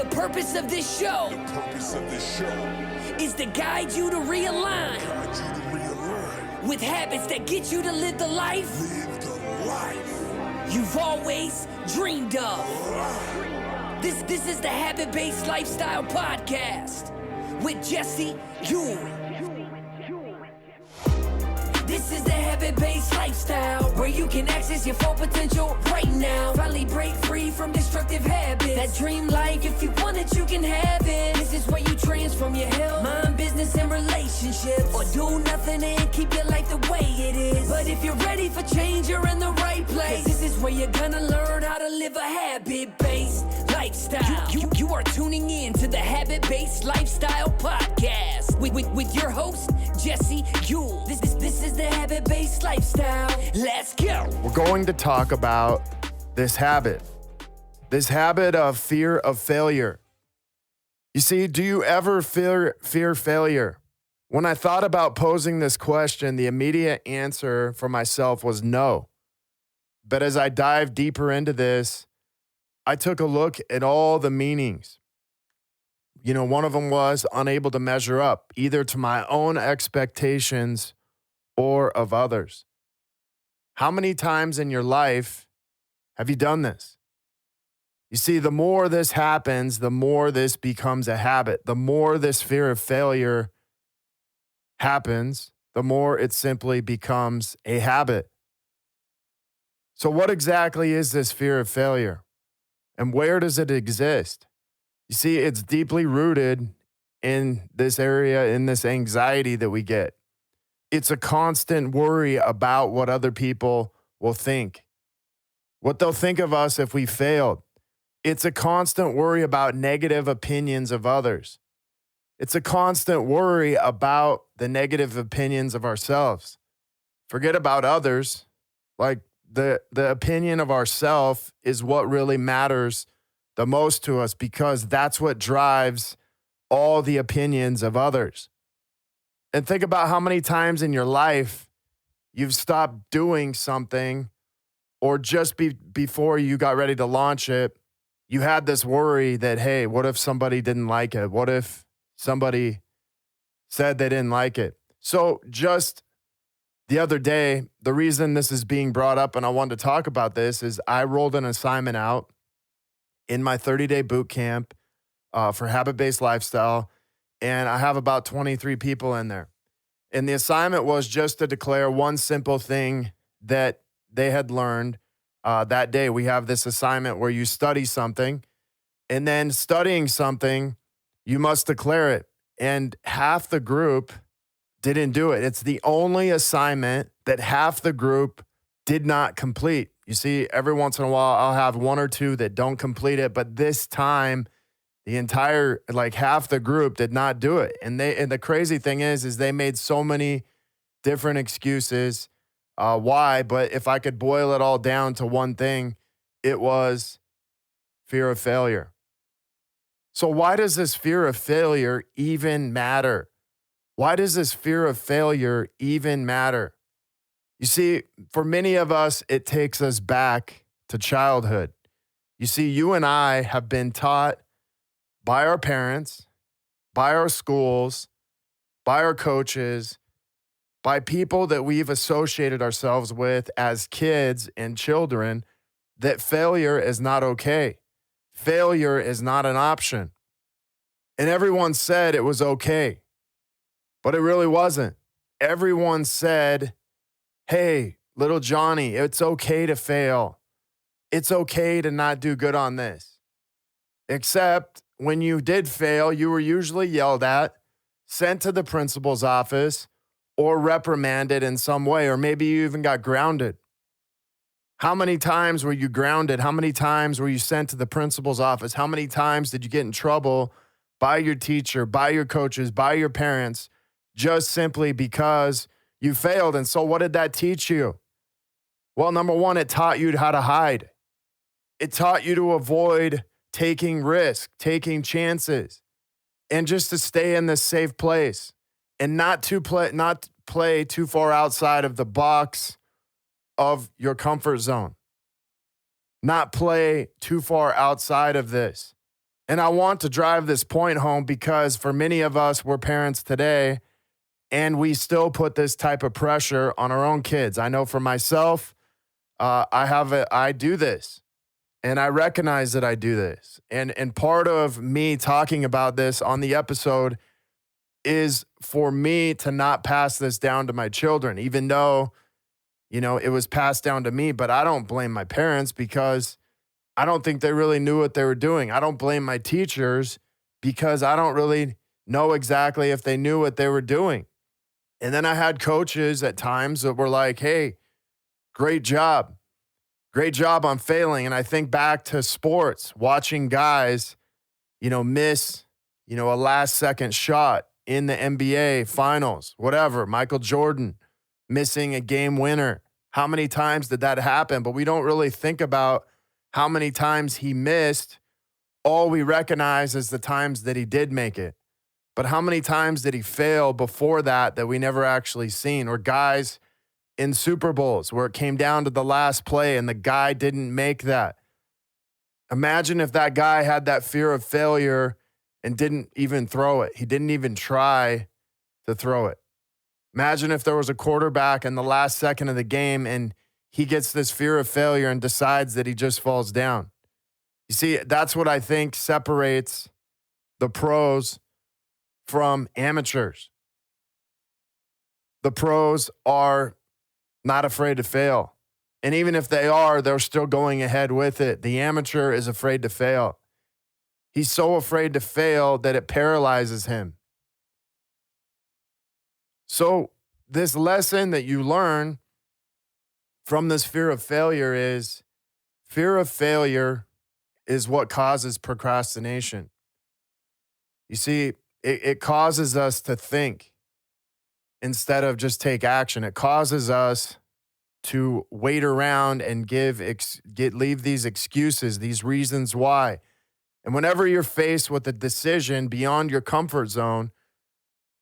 The purpose of this show is to guide you to realign with habits that get you to live the life you've always dreamed of. This is the Habit-Based Lifestyle Podcast with Jesse Ewing. This is the Habit-Based Lifestyle, where you can access your full potential right now. Finally break free from destructive habits. That dream life, if you want it, you can have it. This is where you transform your health, mind, business, and relationships. Or do nothing and keep your life the way it is. But if you're ready for change, you're in the right place. This is where you're gonna learn how to live a habit-based lifestyle. You are tuning in to the Habit-Based Lifestyle Podcast with your host, Jesse Ewing. This is the Habit-Based Lifestyle. Let's go. We're going to talk about this habit of fear of failure. You see, do you ever fear failure? When I thought about posing this question, the immediate answer for myself was no. But as I dived deeper into this, I took a look at all the meanings. One of them was unable to measure up, either to my own expectations or of others. How many times in your life have you done this? You see, the more this happens, the more this becomes a habit. The more this fear of failure happens, the more it simply becomes a habit. So what exactly is this fear of failure? And where does it exist? You see, it's deeply rooted in this area, in this anxiety that we get. It's a constant worry about what other people will think, what they'll think of us if we failed. It's a constant worry about negative opinions of others. It's a constant worry about the negative opinions of ourselves. Forget about others. Like the opinion of ourself is what really matters the most to us, because that's what drives all the opinions of others. And think about how many times in your life you've stopped doing something, or just before you got ready to launch it, you had this worry that, hey, what if somebody didn't like it? What if somebody said they didn't like it? So just the other day, the reason this is being brought up and I wanted to talk about this is I rolled an assignment out in my 30-day boot camp for habit-based lifestyle, and I have about 23 people in there. And the assignment was just to declare one simple thing that they had learned that day. We have this assignment where you study something, and then studying something, you must declare it. And half the group didn't do it. It's the only assignment that half the group did not complete. You see, every once in a while, I'll have one or two that don't complete it, but this time, the entire, half the group did not do it. And the crazy thing is they made so many different excuses why, but if I could boil it all down to one thing, it was fear of failure. So why does this fear of failure even matter? Why does this fear of failure even matter? You see, for many of us, it takes us back to childhood. You see, you and I have been taught by our parents, by our schools, by our coaches, by people that we've associated ourselves with as kids and children, that failure is not okay. Failure is not an option. And everyone said it was okay, but it really wasn't. Everyone said, hey, little Johnny, it's okay to fail. It's okay to not do good on this. Except when you did fail, you were usually yelled at, sent to the principal's office, or reprimanded in some way, or maybe you even got grounded. How many times were you grounded? How many times were you sent to the principal's office? How many times did you get in trouble by your teacher, by your coaches, by your parents, just simply because you failed? And so what did that teach you? Well, number one, it taught you how to hide. It taught you to avoid taking risks, taking chances, and just to stay in this safe place and not play too far outside of the box of your comfort zone. Not play too far outside of this. And I want to drive this point home because for many of us, we're parents today, and we still put this type of pressure on our own kids. I know for myself, I do this, and I recognize that I do this. And part of me talking about this on the episode is for me to not pass this down to my children, even though, it was passed down to me. But I don't blame my parents because I don't think they really knew what they were doing. I don't blame my teachers because I don't really know exactly if they knew what they were doing. And then I had coaches at times that were like, hey, great job. Great job on failing. And I think back to sports, watching guys, miss, a last second shot in the NBA finals, whatever. Michael Jordan missing a game winner. How many times did that happen? But we don't really think about how many times he missed. All we recognize is the times that he did make it. But how many times did he fail before that we never actually seen? Or guys in Super Bowls where it came down to the last play and the guy didn't make that. Imagine if that guy had that fear of failure and didn't even throw it. He didn't even try to throw it. Imagine if there was a quarterback in the last second of the game and he gets this fear of failure and decides that he just falls down. You see, that's what I think separates the pros from amateurs. The pros are not afraid to fail. And even if they are, they're still going ahead with it. The amateur is afraid to fail. He's so afraid to fail that it paralyzes him. So this lesson that you learn from this fear of failure is what causes procrastination. You see, it causes us to think instead of just take action. It causes us to wait around and leave these excuses, these reasons why. And whenever you're faced with a decision beyond your comfort zone,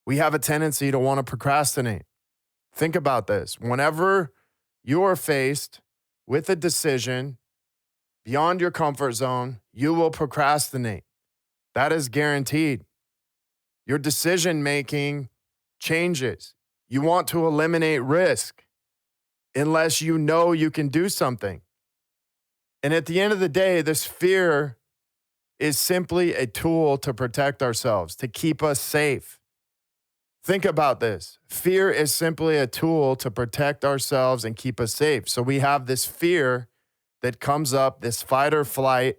we have a tendency to want to procrastinate. Think about this. Whenever you are faced with a decision beyond your comfort zone, you will procrastinate. That is guaranteed. Your decision-making changes. You want to eliminate risk unless you know you can do something. And at the end of the day, this fear is simply a tool to protect ourselves, to keep us safe. Think about this. Fear is simply a tool to protect ourselves and keep us safe. So we have this fear that comes up, this fight or flight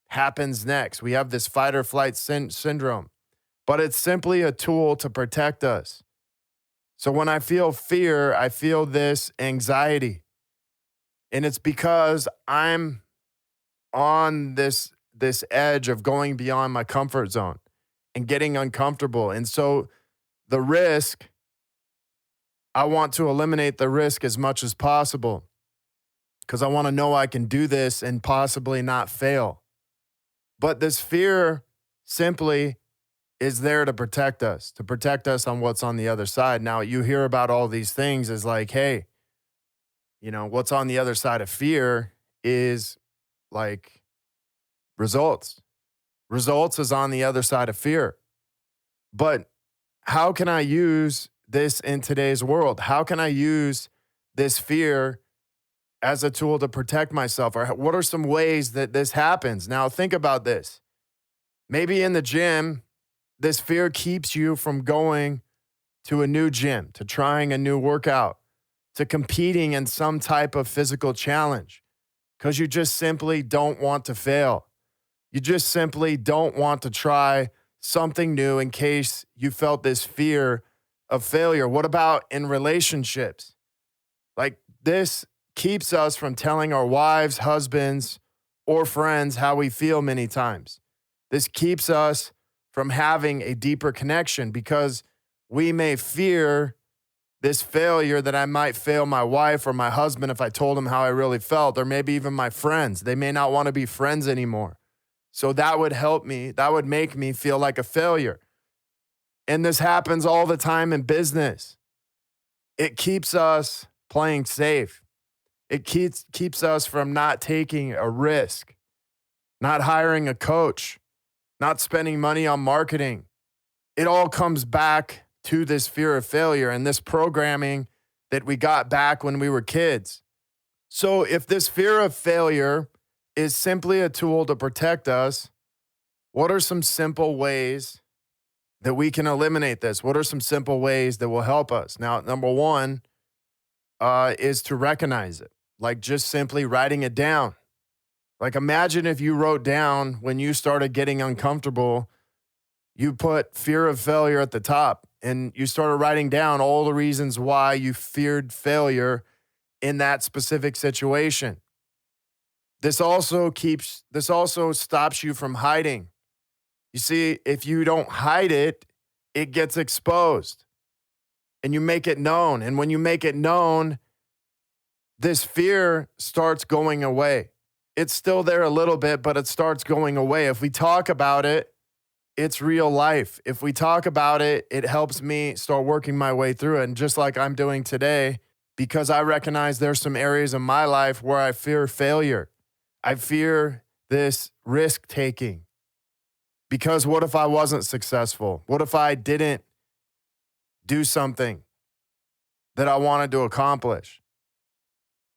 happens next. We have this fight or flight syndrome, but it's simply a tool to protect us. So when I feel fear, I feel this anxiety. And it's because I'm on this edge of going beyond my comfort zone and getting uncomfortable. And so the risk, I want to eliminate the risk as much as possible because I want to know I can do this and possibly not fail. But this fear simply is there to protect us on what's on the other side. Now, you hear about all these things as like, hey, what's on the other side of fear is like results. Results is on the other side of fear. But how can I use this in today's world? How can I use this fear as a tool to protect myself? Or what are some ways that this happens? Now, think about this. Maybe in the gym, this fear keeps you from going to a new gym, to trying a new workout, to competing in some type of physical challenge, because you just simply don't want to fail. You just simply don't want to try something new in case you felt this fear of failure. What about in relationships? Like, this keeps us from telling our wives, husbands, or friends how we feel many times. This keeps us from having a deeper connection because we may fear this failure that I might fail my wife or my husband if I told them how I really felt, or maybe even my friends. They may not want to be friends anymore. So that would help me. That would make me feel like a failure. And this happens all the time in business. It keeps us playing safe. It keeps us from not taking a risk, not hiring a coach, not spending money on marketing. It all comes back to this fear of failure and this programming that we got back when we were kids. So if this fear of failure is simply a tool to protect us, what are some simple ways that we can eliminate this? What are some simple ways that will help us? Now, number one is to recognize it, like just simply writing it down. Like imagine if you wrote down when you started getting uncomfortable, you put fear of failure at the top and you started writing down all the reasons why you feared failure in that specific situation. This also stops you from hiding. You see, if you don't hide it, it gets exposed and you make it known. And when you make it known, this fear starts going away. It's still there a little bit, but it starts going away. If we talk about it, it's real life. If we talk about it, it helps me start working my way through it. And just like I'm doing today, because I recognize there's some areas in my life where I fear failure. I fear this risk taking. Because what if I wasn't successful? What if I didn't do something that I wanted to accomplish?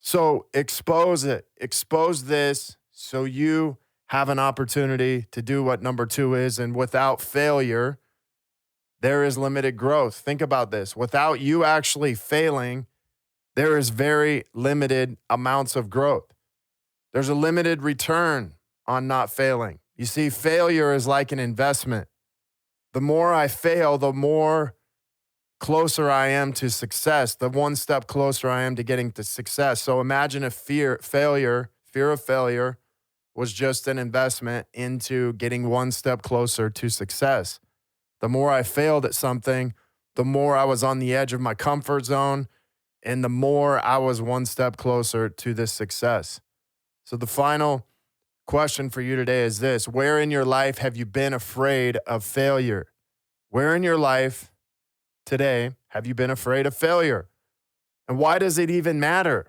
So expose it. Expose this so you have an opportunity to do what number two is. And without failure, there is limited growth. Think about this. Without you actually failing, there is very limited amounts of growth. There's a limited return on not failing. You see, failure is like an investment. The more I fail, the more closer I am to success, the one step closer I am to getting to success. So imagine if fear of failure was just an investment into getting one step closer to success. The more I failed at something, the more I was on the edge of my comfort zone, and the more I was one step closer to this success. So the final question for you today is this: where in your life have you been afraid of failure? Where in your life today have you been afraid of failure? And why does it even matter?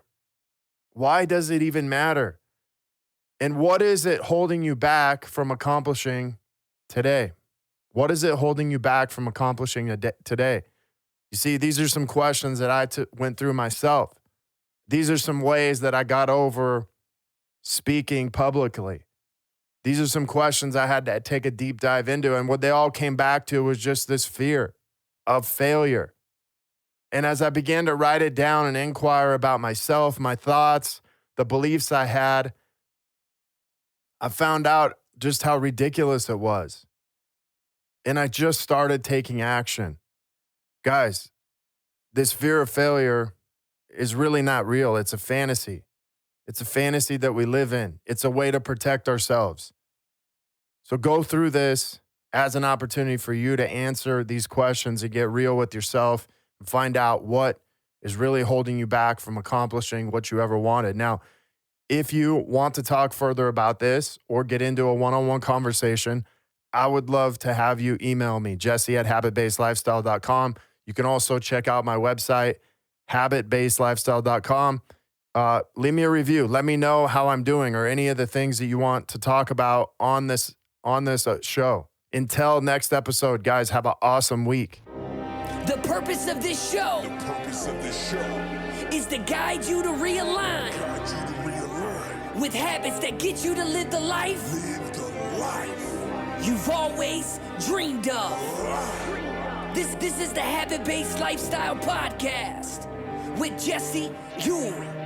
Why does it even matter? And what is it holding you back from accomplishing today? What is it holding you back from accomplishing today? You see, these are some questions that I went through myself. These are some ways that I got over speaking publicly. These are some questions I had to take a deep dive into. And what they all came back to was just this fear of failure. And as I began to write it down and inquire about myself, my thoughts, the beliefs I had, I found out just how ridiculous it was. And I just started taking action. Guys, this fear of failure is really not real. It's a fantasy. It's a fantasy that we live in. It's a way to protect ourselves. So go through this as an opportunity for you to answer these questions and get real with yourself and find out what is really holding you back from accomplishing what you ever wanted. Now, if you want to talk further about this or get into a one-on-one conversation, I would love to have you email me, jesse@habitbasedlifestyle.com. You can also check out my website, habitbasedlifestyle.com. Leave me a review. Let me know how I'm doing or any of the things that you want to talk about on this show. Until next episode, guys, have an awesome week. The purpose of this show is to guide you to realign with habits that get you to live the life you've always dreamed of. This is the Habit-Based Lifestyle Podcast with Jesse Ewing.